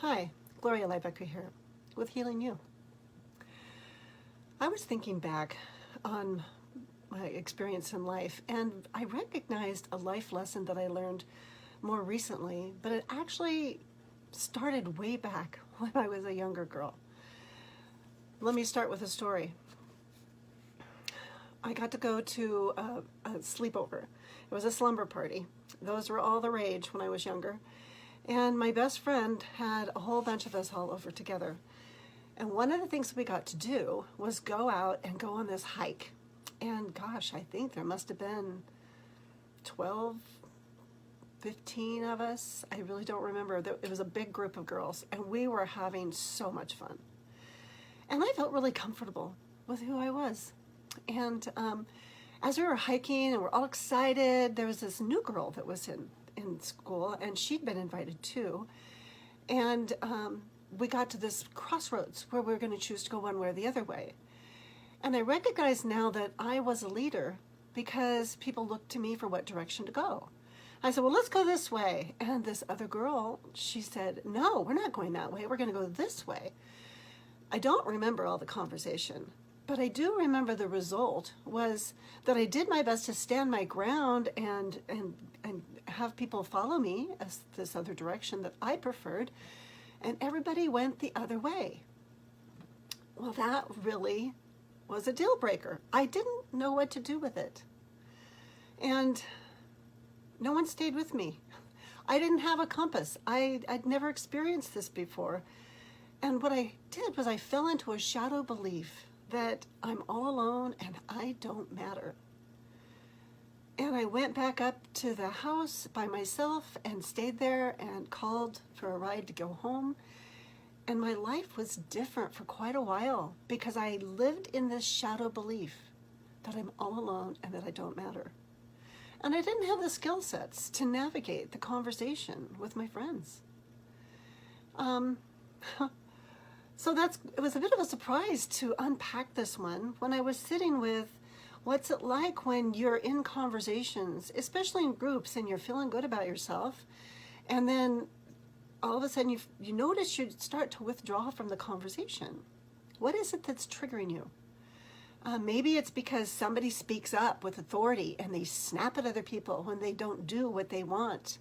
Hi, Gloria Lybecker here with Healing You. I was thinking back on my experience in life, and I recognized a life lesson that I learned more recently, but it actually started way back when I was a younger girl. Let me start with a story. I got to go to a sleepover. It was a slumber party. Those were all the rage when I was younger. And my best friend had a whole bunch of us all over together. And one of the things we got to do was go out and go on this hike. And gosh, I think there must have been 12, 15 of us. I really don't remember. It was a big group of girls, and we were having so much fun. And I felt really comfortable with who I was. And as we were hiking and we're all excited, there was this new girl that was in school, and she'd been invited too. And we got to this crossroads where we were going to choose to go one way or the other way. And I recognized now that I was a leader because people looked to me for what direction to go. I said, well, let's go this way. And this other girl, she said, no, we're not going that way. We're going to go this way. I don't remember all the conversation, but I do remember the result was that I did my best to stand my ground and have people follow me as this other direction that I preferred, and everybody went the other way. Well, that really was a deal breaker. I didn't know what to do with it. And no one stayed with me. I didn't have a compass. I'd never experienced this before. And what I did was I fell into a shadow belief that I'm all alone and I don't matter. And I went back up to the house by myself and stayed there and called for a ride to go home. And my life was different for quite a while because I lived in this shadow belief that I'm all alone and that I don't matter. And I didn't have the skill sets to navigate the conversation with my friends. So it was a bit of a surprise to unpack this one when I was sitting with what's it like when you're in conversations, especially in groups, and you're feeling good about yourself, and then all of a sudden you notice you start to withdraw from the conversation. What is it that's triggering you? Maybe it's because somebody speaks up with authority and they snap at other people when they don't do what they want,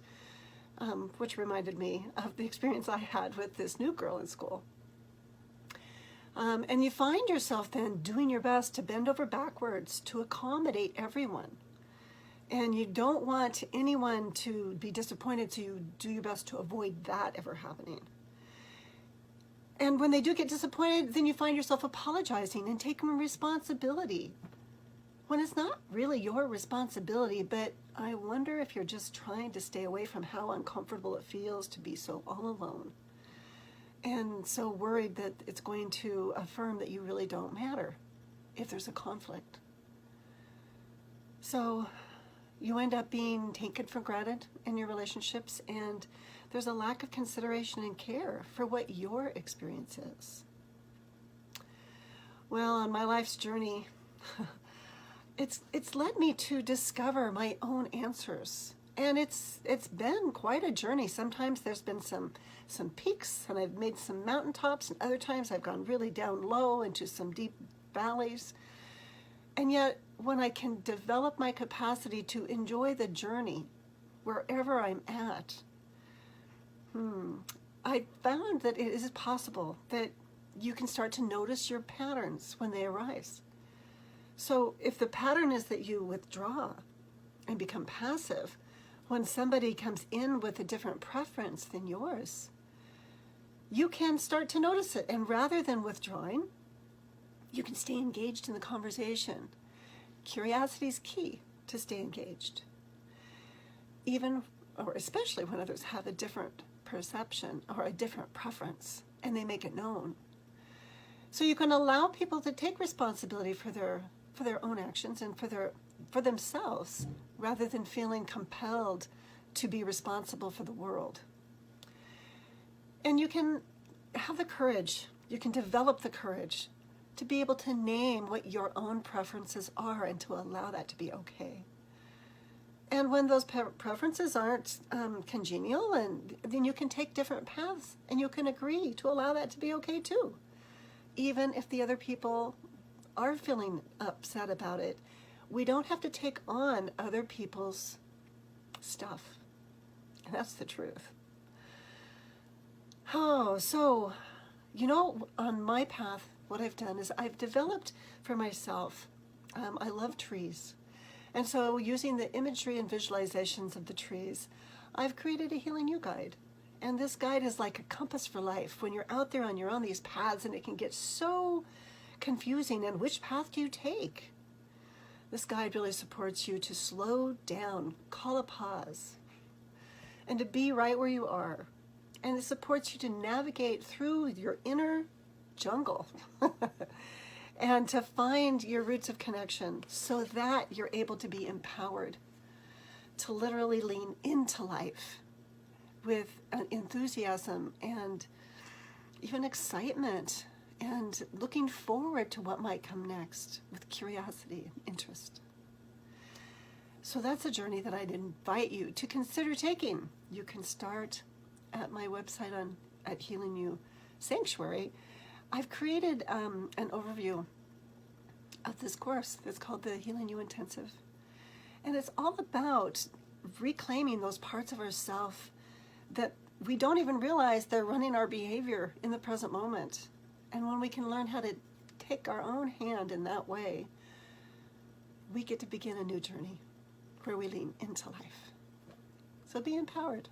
which reminded me of the experience I had with this new girl in school. And you find yourself then doing your best to bend over backwards to accommodate everyone. And you don't want anyone to be disappointed, so you do your best to avoid that ever happening. And when they do get disappointed, then you find yourself apologizing and taking responsibility when it's not really your responsibility, but I wonder if you're just trying to stay away from how uncomfortable it feels to be so all alone. And so worried that it's going to affirm that you really don't matter if there's a conflict. So you end up being taken for granted in your relationships, and there's a lack of consideration and care for what your experience is. Well, on my life's journey, it's led me to discover my own answers. And it's been quite a journey. Sometimes there's been some peaks, and I've made some mountaintops, and other times I've gone really down low into some deep valleys. And yet, when I can develop my capacity to enjoy the journey wherever I'm at, I found that it is possible that you can start to notice your patterns when they arise. So if the pattern is that you withdraw and become passive, when somebody comes in with a different preference than yours, you can start to notice it. And rather than withdrawing, you can stay engaged in the conversation. Curiosity is key to stay engaged. Even, or especially when others have a different perception or a different preference, and they make it known. So you can allow people to take responsibility for their own actions and for themselves, rather than feeling compelled to be responsible for the world. And you can have the courage, you can develop the courage to be able to name what your own preferences are and to allow that to be okay. And when those preferences aren't congenial, and then you can take different paths, and you can agree to allow that to be okay too. Even if the other people are feeling upset about it, we don't have to take on other people's stuff. And that's the truth. Oh, so, on my path, what I've done is I've developed for myself, I love trees. And so using the imagery and visualizations of the trees, I've created a Healing You guide. And this guide is like a compass for life. When you're out there and you're on these paths and it can get so confusing, and which path do you take? This guide really supports you to slow down, call a pause, and to be right where you are. And it supports you to navigate through your inner jungle and to find your roots of connection so that you're able to be empowered to literally lean into life with enthusiasm and even excitement, and looking forward to what might come next with curiosity and interest. So that's a journey that I'd invite you to consider taking. You can start at my website at Healing You Sanctuary. I've created an overview of this course. It's called the Healing You Intensive. And it's all about reclaiming those parts of ourself that we don't even realize they're running our behavior in the present moment. And when we can learn how to take our own hand in that way, we get to begin a new journey where we lean into life. So be empowered.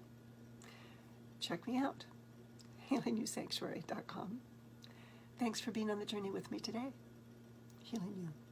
Check me out, healingyoursanctuary.com. Thanks for being on the journey with me today. Healing You.